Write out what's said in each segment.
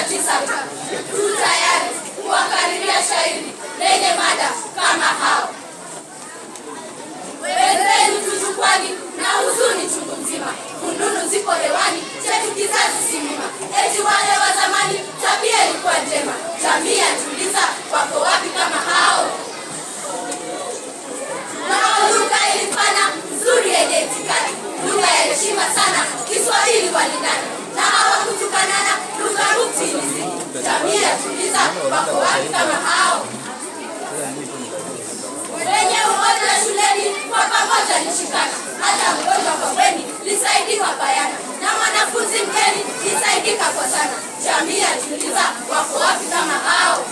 tisa tu tayari kuwakariria shairi lenye mada kama hao. Wenzenu tujukwani na huzuni chungu mzima, fununu zipo hewani, chetu kizazi simima. Eti wale wa zamani tabia ilikuwa njema, jamii yajiuliza wako wapi kama hao? Nao lugha ilifana nzuri yenye itikadi, lugha ya heshima sana, Kiswahili walindani, na hawakutukanana, lugha ruti ilizidi. Jamii yajiuliza wako wapi kama hao? Wenye umoja shuleni kwa pamoja lishikana, hata mgonjwa kwa bweni lisaidiwa bayana, na mwanafunzi mgeni lisaidika kwa sana. Jamii yajiuliza wako wapi kama hao?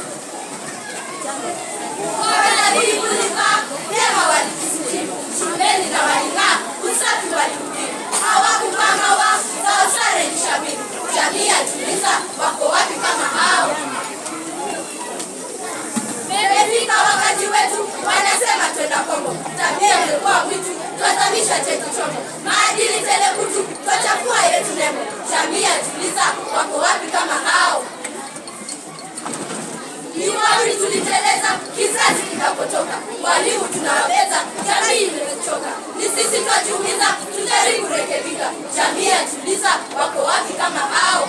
Wanadili kulivaa vyema walikisitimu, shuleni na waling'aa, usafi walihubiri, hawakuvaa maua zao sare ni shabiri. Jamii yajiuliza wako wapi kama hao? Imefika wakati wetu, wanasema twenda Kongo, tabia ilikuwa mwitu, twazamisha chetu chombo, maadili tele kutu, twachafua yetu nembo. Jamii yajiuliza wako wapi kama hao? Ni wapi tuliteleza, kizazi kinapotoka, walimu tunawabeza, jamii imechoka. Ni sisi twajiumiza, tujaribu rekebika. Jamii yajiuliza wako wapi kama hao?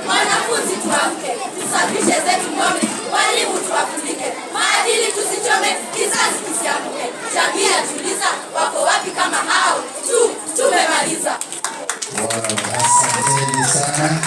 Wanafunzi tuamke, tusafishe zetu ngome, walimu tuwafundike, maadili tusichome, kizazi kisianguke. Jamii yajiuliza wako wapi kama hao? Tumemaliza. Asanteni sana.